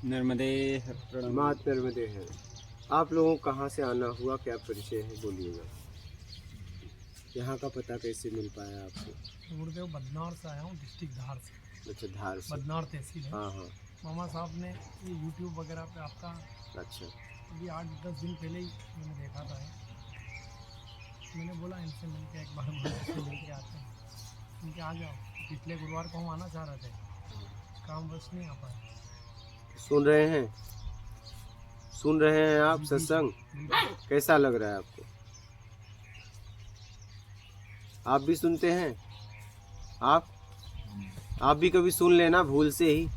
नर्मदे मात नर्मदे है। आप लोगों को कहाँ से आना हुआ, क्या परिचय है, बोलिएगा। यहाँ का पता कैसे मिल पाया आपको? गुरुदेव बदनौर से आया हूँ, डिस्ट्रिक्ट धार से। अच्छा, धार से। बदनौर तहसील है। हाँ हाँ। मामा साहब ने ये यूट्यूब वगैरह पे आपका अच्छा। अभी 8-10 दिन पहले ही मैंने देखा था। मैंने बोला इनसे मिल के एक बार मिल के आते हैं, इनके आ जाओ। पिछले गुरुवार को हम आना चाह रहे थे, काम बस नहीं आ पाया। सुन रहे हैं, सुन रहे हैं आप सत्संग, कैसा लग रहा है आपको? आप भी सुनते हैं? आप भी कभी सुन लेना भूल से ही।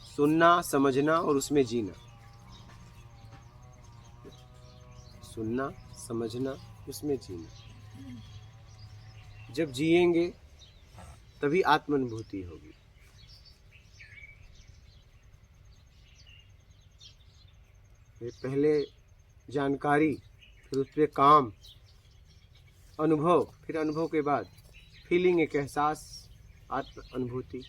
सुनना, समझना और उसमें जीना। सुनना, समझना, उसमें जीना। जब जिएंगे तभी आत्मानुभूति होगी। ये पहले जानकारी, फिर उस पर काम, अनुभव, फिर अनुभव के बाद फीलिंग, एक एहसास, आत्म अनुभूति।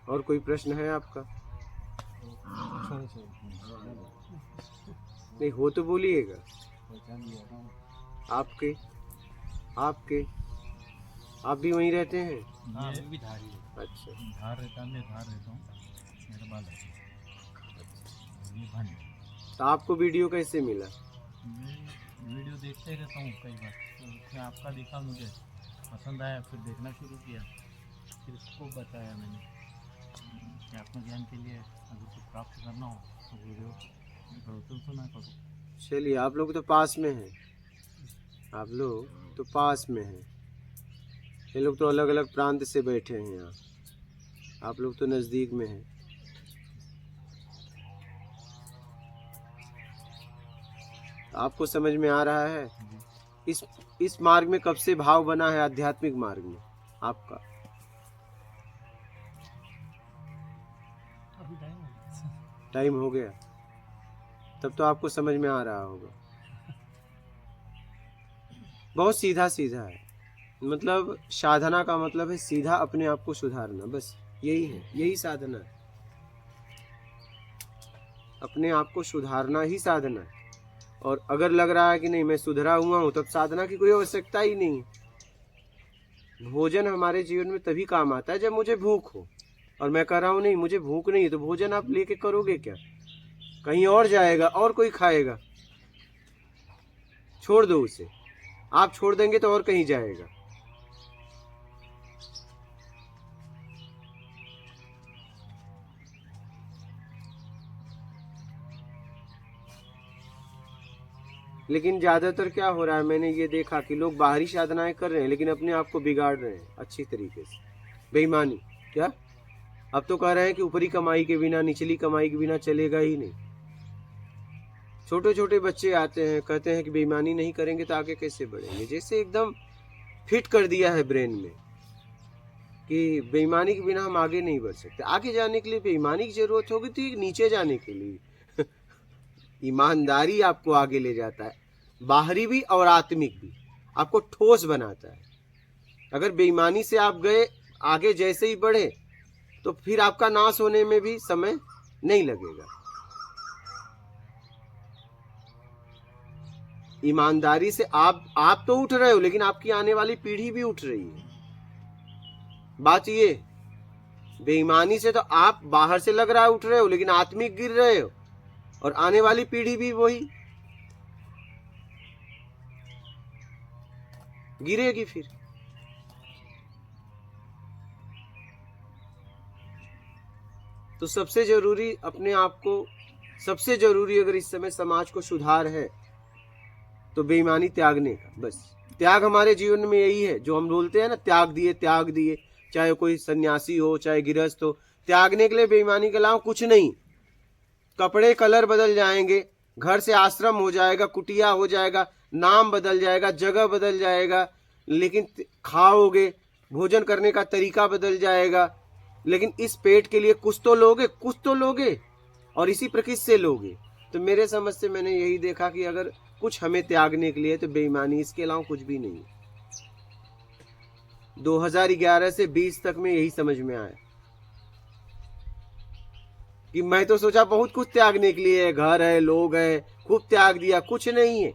और कोई प्रश्न है आपका? नहीं हो तो बोलिएगा। आपके आप भी वहीं रहते हैं? हाँ, मैं भी धारी हूँ। अच्छा, धार रहता हूँ, मैं धार रहता हूँ, मेरा बाल है। ये भाई, तो आपको वीडियो कैसे मिला? मैं वीडियो देखते रहता हूँ कई बार, तो उसमें आपका दिखा, मुझे पसंद आया, फिर देखना शुरू किया, फिर इसको बताया मैंने कि आत्मज्ञान के लिए अगर कुछ प्राप्त करना हो तो वीडियो प्रवचन सुना करो। चलिए, आप लोग तो पास में हैं, आप लोग तो पास में हैं। ये लोग तो अलग अलग प्रांत से बैठे हैं यहाँ, आप लोग तो नज़दीक में हैं। आपको समझ में आ रहा है? इस मार्ग में कब से भाव बना है, आध्यात्मिक मार्ग में आपका? अभी टाइम हो गया, तब तो आपको समझ में आ रहा होगा। बहुत सीधा सीधा है, मतलब साधना का मतलब है सीधा अपने आप को सुधारना, बस यही है, यही साधना है। अपने आप को सुधारना ही साधना है। और अगर लग रहा है कि नहीं मैं सुधरा हुआ हूं, तब साधना की कोई आवश्यकता ही नहीं है। भोजन हमारे जीवन में तभी काम आता है जब मुझे भूख हो, और मैं कह रहा हूं नहीं मुझे भूख नहीं है, तो भोजन आप लेके करोगे क्या? कहीं और जाएगा और कोई खाएगा, छोड़ दो उसे। आप छोड़ देंगे तो और कहीं जाएगा। लेकिन ज्यादातर क्या हो रहा है, मैंने ये देखा कि लोग बाहरी साधनाएं कर रहे हैं लेकिन अपने आप को बिगाड़ रहे हैं अच्छी तरीके से। बेईमानी क्या? अब तो कह रहे हैं कि ऊपरी कमाई के बिना, निचली कमाई के बिना चलेगा ही नहीं। छोटे छोटे बच्चे आते हैं, कहते हैं कि बेईमानी नहीं करेंगे तो आगे कैसे बढ़ेंगे। जैसे एकदम फिट कर दिया है ब्रेन में कि बेईमानी के बिना हम आगे नहीं बढ़ सकते। आगे जाने के लिए बेईमानी की जरूरत होगी तो नीचे जाने के लिए ईमानदारी आपको आगे ले जाता है, बाहरी भी और आत्मिक भी, आपको ठोस बनाता है। अगर बेईमानी से आप गए आगे, जैसे ही बढ़े, तो फिर आपका नाश होने में भी समय नहीं लगेगा। ईमानदारी से आप तो उठ रहे हो, लेकिन आपकी आने वाली पीढ़ी भी उठ रही है। बात ये, बेईमानी से तो आप बाहर से लग रहा है उठ रहे हो, लेकिन आत्मिक गिर रहे हो, और आने वाली पीढ़ी भी वही गिरेगी फिर। तो सबसे जरूरी अपने आप को, सबसे जरूरी अगर इस समय समाज को सुधार है तो बेईमानी त्यागने का। बस त्याग हमारे जीवन में यही है, जो हम बोलते हैं ना, त्याग दिए। चाहे कोई सन्यासी हो, चाहे गृहस्थ हो, त्यागने के लिए बेईमानी के अलावा कुछ नहीं। कपड़े कलर बदल जाएंगे, घर से आश्रम हो जाएगा, कुटिया हो जाएगा, नाम बदल जाएगा, जगह बदल जाएगा, लेकिन खाओगे, भोजन करने का तरीका बदल जाएगा, लेकिन इस पेट के लिए कुछ तो लोगे और इसी प्रकृति से लोगे। तो मेरे समझ से मैंने यही देखा कि अगर कुछ हमें त्यागने के लिए तो बेईमानी, इसके अलावा कुछ भी नहीं। 2011 से 20 तक में यही समझ में आया कि मैं तो सोचा बहुत कुछ त्यागने के लिए है, घर है, लोग है, खूब त्याग दिया, कुछ नहीं है।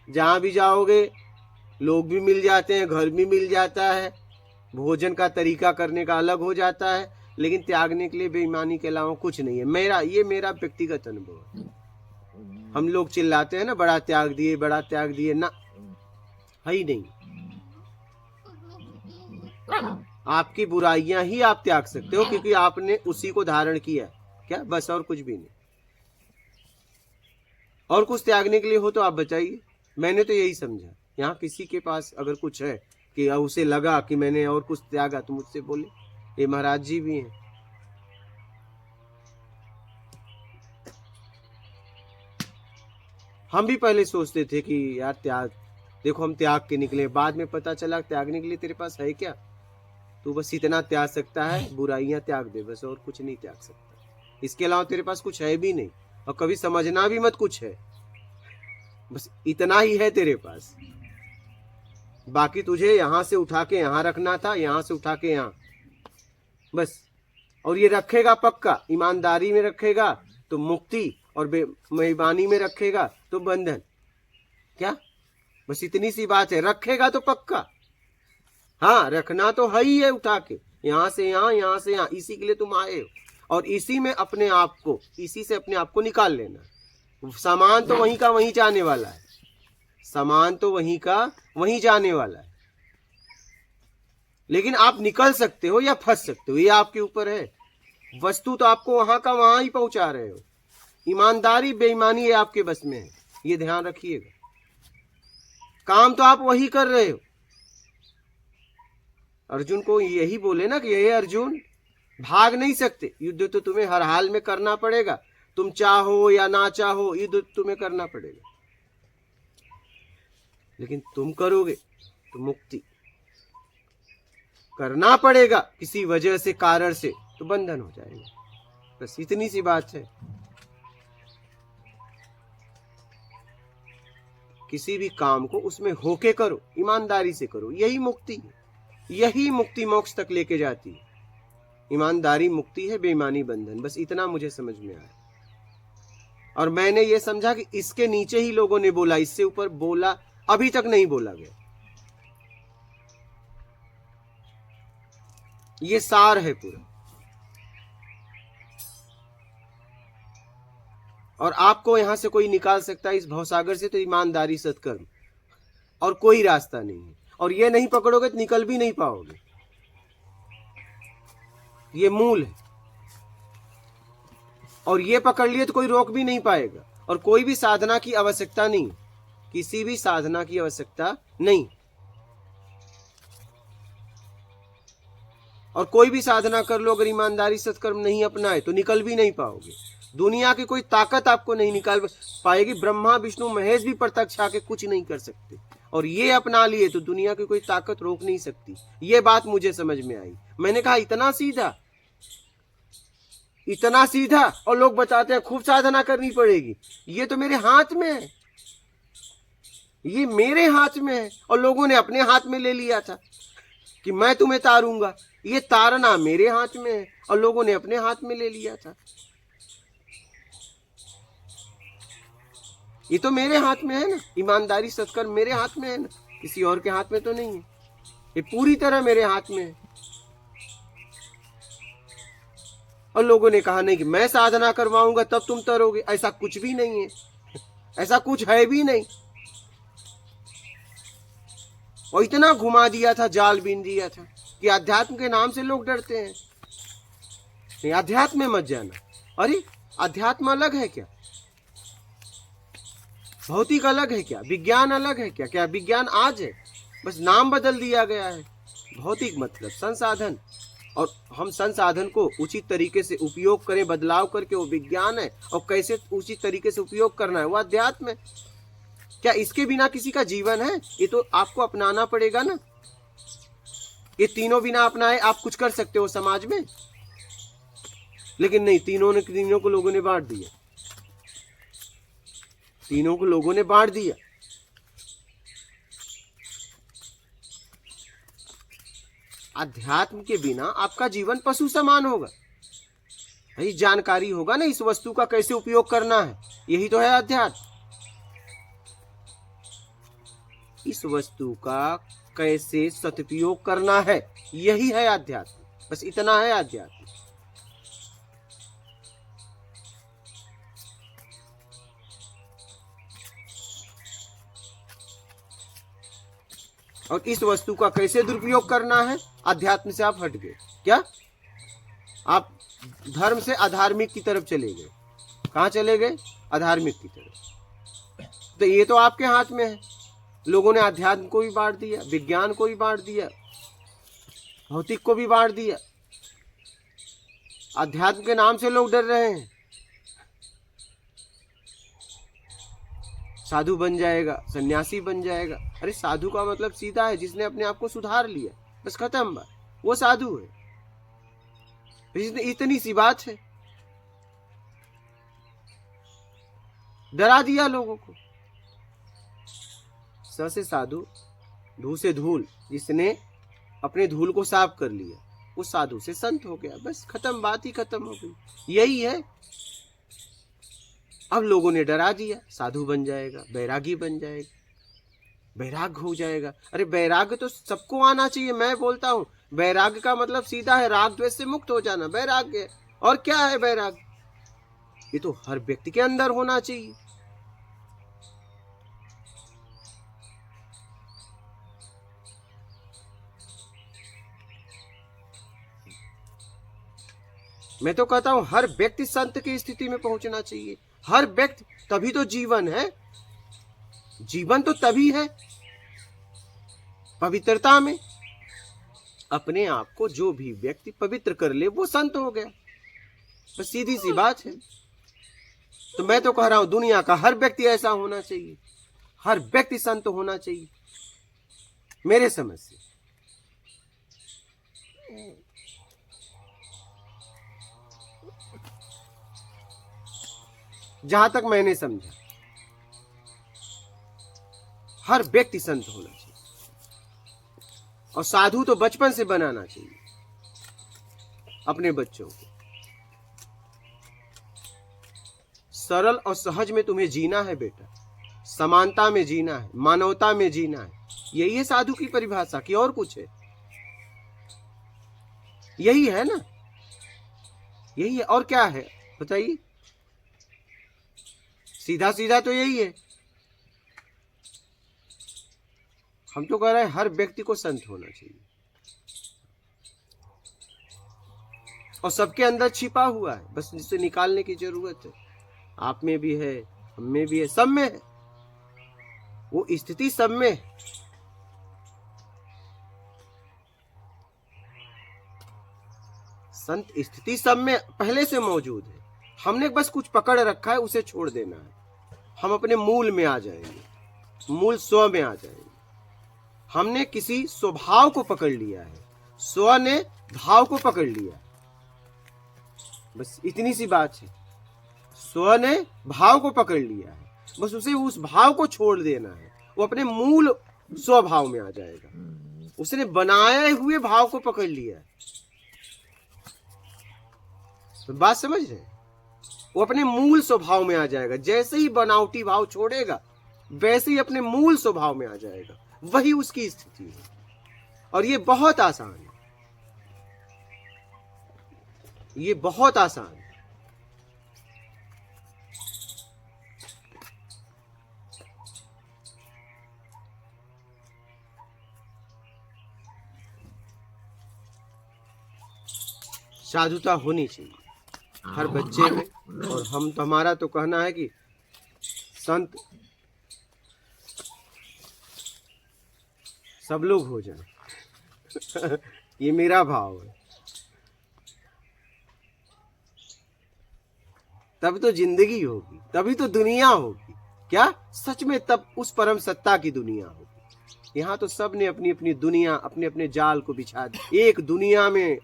जहां भी जाओगे लोग भी मिल जाते हैं, घर भी मिल जाता है, भोजन का तरीका करने का अलग हो जाता है, लेकिन त्यागने के लिए बेईमानी के अलावा कुछ नहीं है। ये मेरा व्यक्तिगत अनुभव है। हम लोग चिल्लाते हैं ना, बड़ा त्याग दिए, ना, है ही नहीं। आपकी बुराइयां ही आप त्याग सकते हो, क्योंकि आपने उसी को धारण किया, क्या, बस, और कुछ भी नहीं। और कुछ त्यागने के लिए हो तो आप बताइए। मैंने तो यही समझा। यहाँ किसी के पास अगर कुछ है कि उसे लगा कि मैंने और कुछ त्यागा तो मुझसे बोले। ये महाराज जी भी हैं। हम भी पहले सोचते थे कि यार त्याग, देखो हम त्याग के निकले, बाद में पता चला त्यागने के लिए तेरे पास है क्या। तू बस इतना त्याग सकता है, बुराइयां त्याग दे बस, और कुछ नहीं त्याग सकता। इसके अलावा तेरे पास कुछ है भी नहीं, और कभी समझना भी मत कुछ है, बस इतना ही है तेरे पास। बाकी तुझे यहां से उठा के यहां रखना था, यहां से उठा के यहां, बस। और ये रखेगा पक्का, ईमानदारी में रखेगा तो मुक्ति, और बेईमानी में रखेगा तो बंधन। क्या, बस इतनी सी बात है। रखेगा तो पक्का, हाँ, रखना तो है ही है, उठा के यहां से यहां, यहां से यहां, इसी के लिए तुम आए हो। और इसी में अपने आप को, इसी से अपने आप को निकाल लेना। सामान तो वहीं का वहीं जाने वाला है, सामान तो वहीं का वहीं जाने वाला है, लेकिन आप निकल सकते हो या फंस सकते हो, ये आपके ऊपर है। वस्तु तो आपको वहां का वहां ही पहुंचा रहे हो। ईमानदारी बेईमानी ये आपके बस में है, ये ध्यान रखिएगा। काम तो आप वही कर रहे हो। अर्जुन को यही बोले ना कि ये अर्जुन, भाग नहीं सकते, युद्ध तो तुम्हें हर हाल में करना पड़ेगा। तुम चाहो या ना चाहो, युद्ध तुम्हें करना पड़ेगा। लेकिन तुम करोगे तो मुक्ति, करना पड़ेगा किसी वजह से, कारण से, तो बंधन हो जाएगा। बस इतनी सी बात है। किसी भी काम को उसमें होके करो, ईमानदारी से करो, यही मुक्ति है। यही मुक्ति मोक्ष तक लेके जाती है। ईमानदारी मुक्ति है, बेईमानी बंधन। बस इतना मुझे समझ में आया। और मैंने ये समझा कि इसके नीचे ही लोगों ने बोला, इससे ऊपर बोला अभी तक नहीं बोला गया। ये सार है पूरा। और आपको यहां से कोई निकाल सकता है इस भवसागर से तो ईमानदारी, सत्कर्म, और कोई रास्ता नहीं है। और ये नहीं पकड़ोगे तो निकल भी नहीं पाओगे। ये मूल है, और ये पकड़ लिए तो कोई रोक भी नहीं पाएगा। और कोई भी साधना की आवश्यकता नहीं, किसी भी साधना की आवश्यकता नहीं। और कोई भी साधना कर लो, अगर ईमानदारी सत्कर्म नहीं अपनाए तो निकल भी नहीं पाओगे। दुनिया की कोई ताकत आपको नहीं निकाल पाएगी। ब्रह्मा विष्णु महेश भी प्रत्यक्ष आके कुछ नहीं कर सकते, और ये अपना लिए तो दुनिया की कोई ताकत रोक नहीं सकती। ये बात मुझे समझ में आई। मैंने कहा इतना सीधा, इतना सीधा, और लोग बताते हैं खूब साधना करनी पड़ेगी। ये तो मेरे हाथ में है, ये मेरे हाथ में है। और लोगों ने अपने हाथ में ले लिया था कि मैं तुम्हें तारूंगा। ये तारना मेरे हाथ में है, और लोगों ने अपने हाथ में ले लिया था। ये तो मेरे हाथ में है ना, ईमानदारी सत्कर्म मेरे हाथ में है ना, किसी और के हाथ में तो नहीं है। ये पूरी तरह मेरे हाथ में है। और लोगों ने कहा नहीं कि मैं साधना करवाऊंगा तब तुम तरोगे। ऐसा कुछ भी नहीं है, ऐसा कुछ है भी नहीं। और इतना घुमा दिया था, जाल बीन दिया था कि अध्यात्म के नाम से लोग डरते हैं। नहीं, अध्यात्म में मत जाना। अरे अध्यात्म अलग है क्या? भौतिक अलग है क्या? विज्ञान अलग है क्या? क्या विज्ञान आज है? बस नाम बदल दिया गया है। भौतिक मतलब संसाधन, और हम संसाधन को उचित तरीके से उपयोग करें, बदलाव करके, वो विज्ञान है। और कैसे उचित तरीके से उपयोग करना है, वो अध्यात्म है। क्या इसके बिना किसी का जीवन है? ये तो आपको अपनाना पड़ेगा ना। ये तीनों बिना अपनाए आप कुछ कर सकते हो समाज में? लेकिन नहीं, तीनों को लोगों ने बांट दिया, तीनों को लोगों ने बांट दिया। अध्यात्म के बिना आपका जीवन पशु समान होगा। भाई जानकारी होगा ना इस वस्तु का कैसे उपयोग करना है, यही तो है अध्यात्म। इस वस्तु का कैसे सदुपयोग करना है, यही है अध्यात्म। बस इतना है अध्यात्म। और इस वस्तु का कैसे दुरुपयोग करना है, अध्यात्म से आप हट गए। क्या आप धर्म से अधार्मिक की तरफ चले गए? कहां चले गए? अधार्मिक की तरफ। तो ये तो आपके हाथ में है। लोगों ने अध्यात्म को भी बांट दिया, विज्ञान को भी बांट दिया, भौतिक को भी बांट दिया। अध्यात्म के नाम से लोग डर रहे हैं। साधु बन जाएगा, सन्यासी बन जाएगा। अरे साधु का मतलब सीधा है जिसने अपने आप को सुधार लिया, बस खत्म बात, वो साधु है। इतनी सी बात है। डरा दिया लोगों को। स से साधु, धू से धूल, जिसने अपने धूल को साफ कर लिया वो साधु से संत हो गया, बस खत्म, बात ही खत्म हो गई। यही है। अब लोगों ने डरा दिया, साधु बन जाएगा, बैरागी बन जाएगा, बैराग हो जाएगा। अरे बैराग तो सबको आना चाहिए। मैं बोलता हूं बैराग का मतलब सीधा है राग द्वेष से मुक्त हो जाना, बैराग है। और क्या है बैराग? ये तो हर व्यक्ति के अंदर होना चाहिए। मैं तो कहता हूं हर व्यक्ति संत की स्थिति में पहुंचना चाहिए। हर व्यक्ति, तभी तो जीवन है। जीवन तो तभी है पवित्रता में। अपने आप को जो भी व्यक्ति पवित्र कर ले वो संत हो गया, बस सीधी सी बात है। तो मैं तो कह रहा हूं दुनिया का हर व्यक्ति ऐसा होना चाहिए, हर व्यक्ति संत होना चाहिए मेरे समझ से। जहां तक मैंने समझा, हर व्यक्ति संत होना चाहिए। और साधु तो बचपन से बनाना चाहिए अपने बच्चों को। सरल और सहज में तुम्हें जीना है बेटा, समानता में जीना है, मानवता में जीना है। यही है साधु की परिभाषा, कि और कुछ है? यही है ना, यही है। और क्या है बताइए? सीधा सीधा तो यही है। हम तो कह रहे हैं हर व्यक्ति को संत होना चाहिए। और सबके अंदर छिपा हुआ है, बस जिसे निकालने की जरूरत है। आप में भी है, हम में भी है, सब में है। वो स्थिति सब में है। संत स्थिति सब में पहले से मौजूद है। हमने बस कुछ पकड़ रखा है, उसे छोड़ देना है। हम अपने मूल में आ जाएंगे, मूल स्व में आ जाएंगे। हमने किसी स्वभाव को पकड़ लिया है, स्व ने भाव को पकड़ लिया, बस इतनी सी बात है। स्व ने भाव को पकड़ लिया है, बस उसे उस भाव को छोड़ देना है। वो अपने मूल स्वभाव में आ जाएगा। उसने बनाए हुए भाव को पकड़ लिया है। तो बात समझ रहे? वो अपने मूल स्वभाव में आ जाएगा। जैसे ही बनावटी भाव छोड़ेगा, वैसे ही अपने मूल स्वभाव में आ जाएगा। वही उसकी स्थिति है। और ये बहुत आसान है, ये बहुत आसान है। साधुता होनी चाहिए हर बच्चे में। और हम तो, हमारा तो कहना है कि संत सब लोग हो जाए। ये मेरा भाव है। तब तो जिंदगी होगी, तभी तो दुनिया होगी। क्या सच में? तब उस परम सत्ता की दुनिया होगी। यहाँ तो सब ने अपनी अपनी दुनिया, अपने अपने जाल को बिछा दी, एक दुनिया में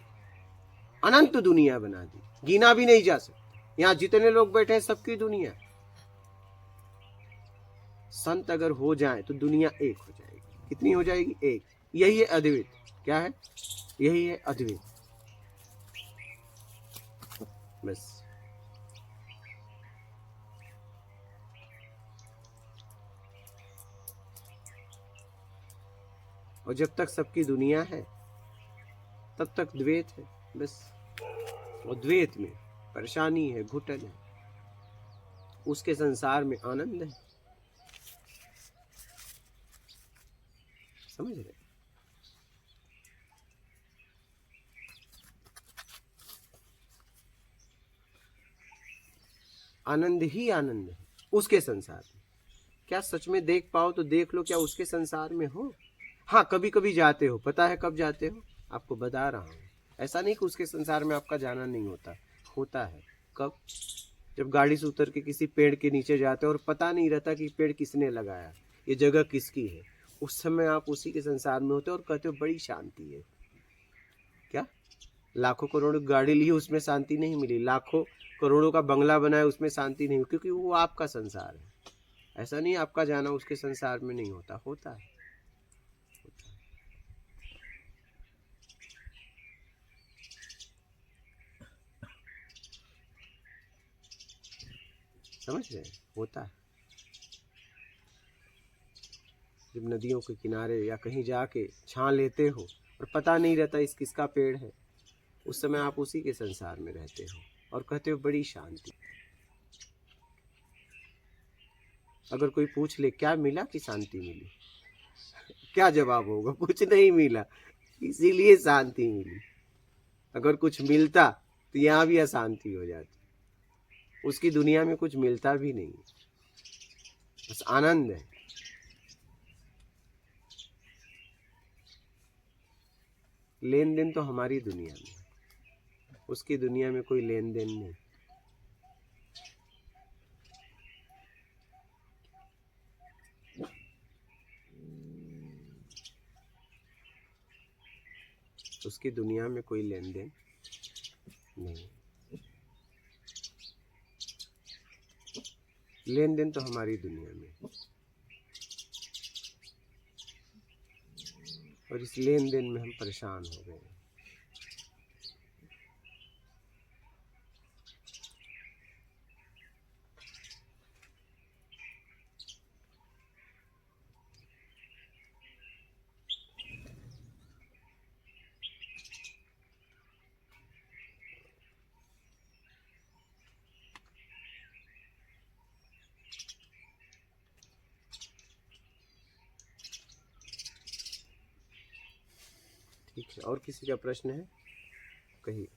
अनंत दुनिया बना दी, गिना भी नहीं जा सकती। यहाँ जितने लोग बैठे हैं सबकी दुनिया। संत अगर हो जाए तो दुनिया एक हो जाएगी। कितनी हो जाएगी? एक। यही है अद्वैत। क्या है? यही है अद्वैत। बस। और जब तक सबकी दुनिया है तब तक द्वैत है। बस। और द्वैत में परेशानी है, घुटन है, उसके संसार में आनंद है। समझ रहे? आनंद ही आनंद है उसके संसार में। क्या सच में देख पाओ तो देख लो, क्या उसके संसार में हो? हाँ, कभी कभी जाते हो। पता है कब जाते हो? आपको बता रहा हूं। ऐसा नहीं कि उसके संसार में आपका जाना नहीं होता, होता है। कब? जब गाड़ी से उतर के किसी पेड़ के नीचे जाते हो और पता नहीं रहता कि पेड़ किसने लगाया, ये जगह किसकी है, उस समय आप उसी के संसार में होते हो और कहते हो बड़ी शांति है। क्या? लाखों करोड़ों गाड़ी ली, उसमें शांति नहीं मिली। लाखों करोड़ों का बंगला बनाया, उसमें शांति नहीं मिली, क्योंकि वो आपका संसार है। ऐसा नहीं आपका जाना उसके संसार में नहीं होता, होता है। समझ रहे? होता है। जब नदियों के किनारे या कहीं जाके छां लेते हो और पता नहीं रहता इस किसका पेड़ है, उस समय आप उसी के संसार में रहते हो और कहते हो बड़ी शांति। अगर कोई पूछ ले क्या मिला कि शांति मिली, क्या जवाब होगा? कुछ नहीं मिला, इसीलिए शांति मिली। अगर कुछ मिलता तो यहाँ भी अशांति हो जाती। उसकी दुनिया में कुछ मिलता भी नहीं, बस आनंद है। लेन देन तो हमारी दुनिया में, उसकी दुनिया में कोई लेन देन नहीं। उसकी दुनिया में कोई लेन देन नहीं। लेन देन तो हमारी दुनिया में, और इस लेन देन में हम परेशान हो गए। ठीक है, और किसी का प्रश्न है? कहिए।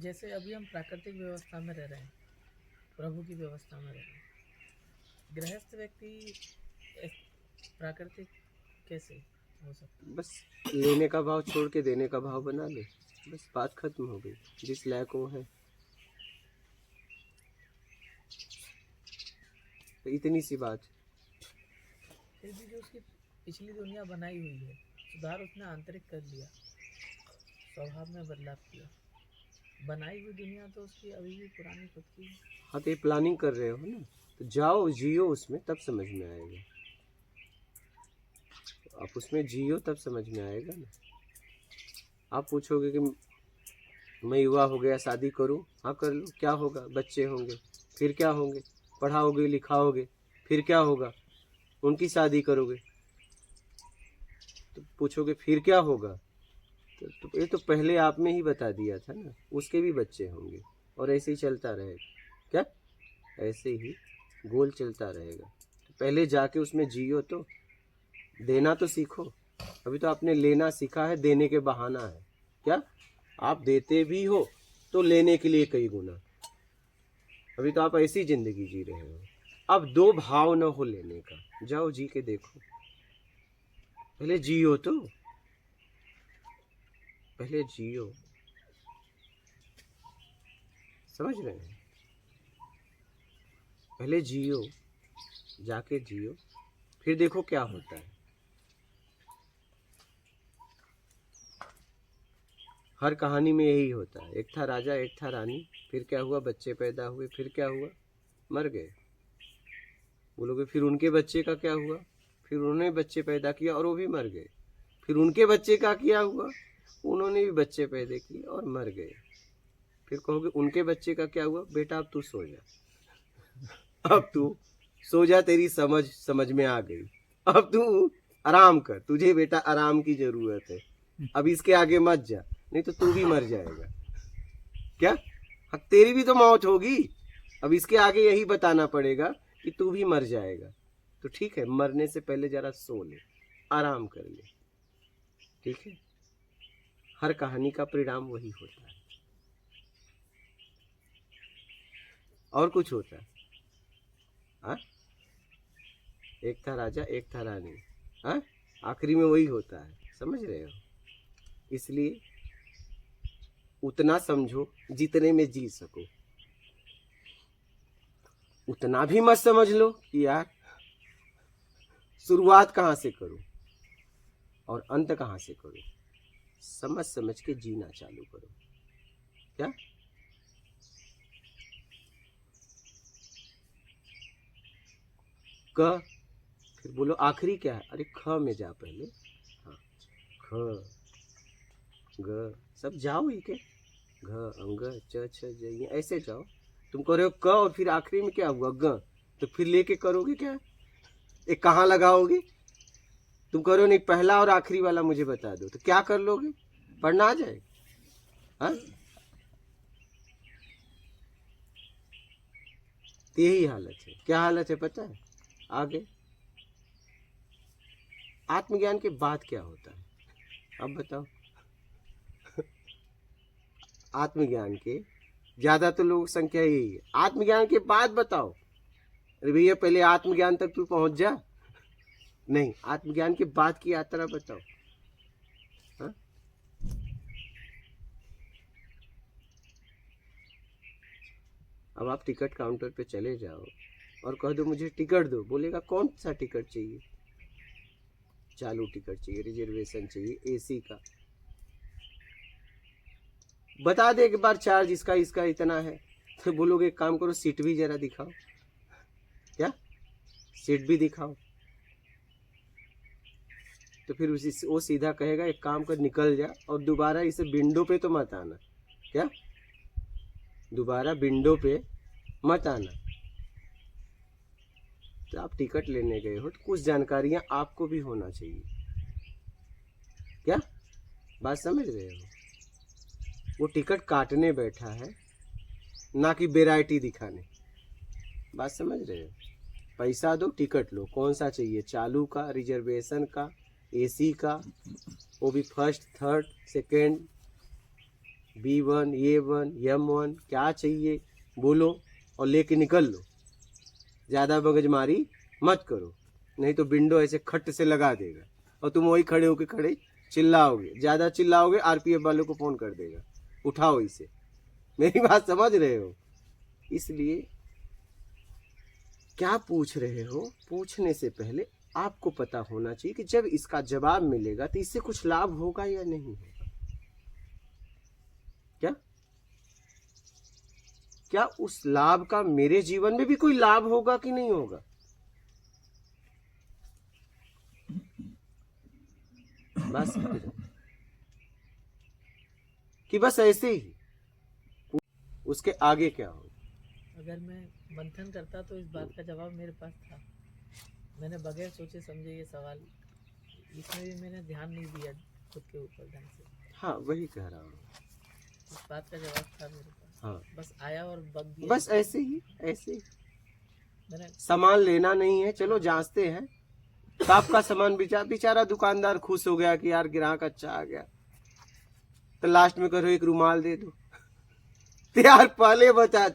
जैसे अभी हम प्राकृतिक व्यवस्था में रह रहे हैं, प्रभु की व्यवस्था में रह रहे हैं, गृहस्थ व्यक्ति प्राकृतिक कैसे हो सकता? बस लेने का भाव छोड़ के देने का भाव बना ले, बस बात खत्म हो गई। जिस लायक वो है, तो इतनी सी बात। फिर भी जो उसकी पिछली दुनिया बनाई हुई है, सुधार उसने आंतरिक कर लिया, स्वभाव में बदलाव किया, बनाई हुई दुनिया तो उसकी अभी भी पुरानी खुद की है। हाँ, तो ये प्लानिंग कर रहे हो ना, तो जाओ जियो उसमें, तब समझ में आएगा। आप उसमें जियो तब समझ में आएगा ना। आप पूछोगे कि मैं युवा हो गया, शादी करूं? हाँ कर लो, क्या होगा? बच्चे होंगे, फिर क्या होंगे? पढ़ाओगे लिखाओगे, फिर क्या होगा? उनकी शादी करोगे, तो पूछोगे फिर क्या होगा? तो ये तो पहले आप में ही बता दिया था ना, उसके भी बच्चे होंगे, और ऐसे ही चलता रहेगा। क्या? ऐसे ही गोल चलता रहेगा। तो पहले जाके उसमें जियो, तो देना तो सीखो। अभी तो आपने लेना सीखा है, देने के बहाना है। क्या? आप देते भी हो तो लेने के लिए कई गुना। अभी तो आप ऐसी जिंदगी जी रहे हो। अब दो भाव न हो लेने का, जाओ जी के देखो। पहले जियो, तो पहले जियो। समझ रहे हैं? पहले जियो, जाके जियो, फिर देखो क्या होता है। हर कहानी में यही होता है, एक था राजा एक था रानी, फिर क्या हुआ, बच्चे पैदा हुए, फिर क्या हुआ, मर गए। बोलोगे फिर उनके बच्चे का क्या हुआ, फिर उन्होंने बच्चे पैदा किया और वो भी मर गए। फिर उनके बच्चे का क्या हुआ, उन्होंने भी बच्चे पैदा किए और मर गए। फिर कहोगे उनके बच्चे का क्या हुआ, बेटा अब तू सो जा, अब तू सो जा, तेरी समझ में आ गई, अब तू आराम कर, तुझे बेटा आराम की जरूरत है, अब इसके आगे मत जा, नहीं तो तू भी मर जाएगा। क्या, हाँ, तेरी भी तो मौत होगी, अब इसके आगे यही बताना पड़ेगा कि तू भी मर जाएगा। तो ठीक है, मरने से पहले जरा सो ले, आराम कर ले, ठीक है। हर कहानी का परिणाम वही होता है। और कुछ होता है? हाँ, एक था राजा एक था रानी, हाँ, आखिरी में वही होता है, समझ रहे हो। इसलिए उतना समझो जितने में जी सको, उतना भी मत समझ लो कि यार शुरुआत कहाँ से करूं और अंत कहाँ से करूं। समझ समझ के जीना चालू करो। क्या, क, फिर बोलो आखिरी क्या है, अरे ख में जा पहले, हाँ, ख ग, सब जाओ ही के, घ अंग च छ ज, ये ऐसे जाओ। तुम कह रहे हो क और फिर आखिरी में क्या हुआ, ग, तो फिर लेके करोगे क्या, ये कहाँ लगाओगे। तुम कह रहे हो नहीं पहला और आखिरी वाला मुझे बता दो, तो क्या कर लोगे, पढ़ना आ जाएगा। हाँ, यही हालत है। क्या हालत है पता है, आगे आत्मज्ञान के बाद क्या होता है, अब बताओ। आत्मज्ञान के ज्यादा तो लोग संख्या यही है, आत्मज्ञान के बाद बताओ। अरे भैया पहले आत्मज्ञान तक तू पहुंच जा, नहीं, आत्मज्ञान के बाद की यात्रा बताओ। हाँ? अब आप टिकट काउंटर पे चले जाओ और कह दो मुझे टिकट दो, बोलेगा कौन सा टिकट चाहिए, चालू टिकट चाहिए, रिजर्वेशन चाहिए, एसी का, बता दे एक बार चार्ज इसका इसका इतना है, तो बोलोगे एक काम करो सीट भी जरा दिखाओ। क्या, सीट भी दिखाओ, तो फिर वो सीधा कहेगा एक काम कर निकल जा और दोबारा इसे विंडो पे तो मत आना। क्या, दोबारा विंडो पे मत आना। तो आप टिकट लेने गए हो तो कुछ जानकारियां आपको भी होना चाहिए। क्या बात समझ रहे हो, वो टिकट काटने बैठा है ना कि वैरायटी दिखाने। बात समझ रहे हो, पैसा दो टिकट लो, कौन सा चाहिए, चालू का, रिजर्वेशन का, एसी का, वो भी first third second, B1 A1 M1, क्या चाहिए बोलो और लेके निकल लो। ज़्यादा मगजमारी मत करो, नहीं तो विंडो ऐसे खट से लगा देगा और तुम वही खड़े होके खड़े चिल्लाओगे, ज़्यादा चिल्लाओगे RPF वालों को फ़ोन कर देगा, उठाओ इसे। मेरी बात समझ रहे हो। इसलिए क्या पूछ रहे हो, पूछने से पहले आपको पता होना चाहिए कि जब इसका जवाब मिलेगा तो इससे कुछ लाभ होगा या नहीं होगा। क्या उस लाभ का मेरे जीवन में भी कोई लाभ होगा कि नहीं होगा। बस कि बस ऐसे ही, उसके आगे क्या होगा। अगर मैं मंथन करता तो इस बात का जवाब मेरे पास था। मैंने बगैर सोचे समझे ये सवाल, इसमें भी मैंने ध्यान नहीं दिया खुद के ऊपर ढंग से। हाँ वही कह रहा हूँ, इस बात का जवाब था मेरे पास। हाँ बस आया और बग दिया। बस ऐसे ही मैंने सामान लेना नहीं है, चलो जांचते हैं, तो आपका सामान बेचारा दुकानदार खुश हो गया कि यार ग्राहक अच्छा आ गया, तो लास्ट में करो एक रुमाल दे दो। तो यार पहले बता,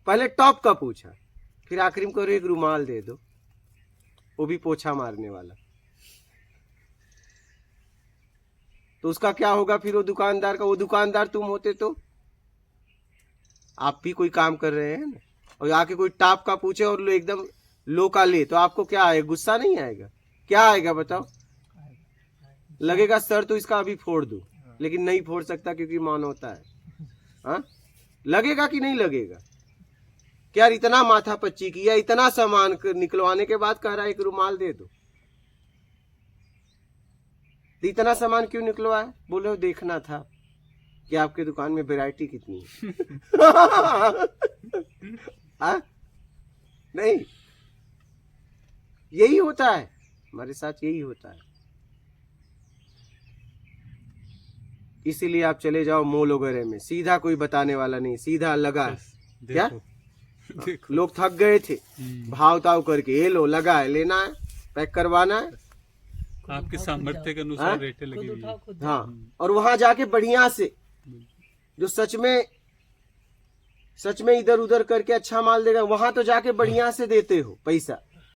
पहले टॉप का पूछा, फिर आखिरी में करो एक रुमाल दे दो, वो भी पोछा मारने वाला। तो उसका क्या होगा फिर वो दुकानदार का, वो दुकानदार तुम होते तो आप भी कोई काम कर रहे हैं ना, और आके कोई टॉप का पूछे और लो एकदम लो का ले, तो आपको क्या आएगा, गुस्सा नहीं आएगा, क्या आएगा बताओ, लगेगा सर तो इसका अभी फोड़ दो। लेकिन नहीं फोड़ सकता क्योंकि मानवता है। हाँ, लगेगा कि नहीं लगेगा? क्या इतना माथा पच्ची किया, इतना सामान निकलवाने के बाद कह रहा है एक रुमाल दे दो। तो इतना सामान क्यों निकलवाया? बोले देखना था कि आपके दुकान में वैरायटी कितनी है। नहीं, यही होता है हमारे साथ, यही होता है। इसीलिए आप चले जाओ मॉल वगैरह में, सीधा कोई बताने वाला नहीं, सीधा लगा है। क्या देखो लोग थक गए थे भाव ताव करके, ये लो लगा है, लेना है, पैक करवाना है। आपके सामर्थ्य के अनुसार हाँ? रेटें लगी खुद हुई उठाओ हैं। खुद हाँ, और वहां जाके बढ़िया से जो सच में इधर उधर करके अच्छा माल देगा, वहां तो जाके बढ़िया से देते हो पैसा।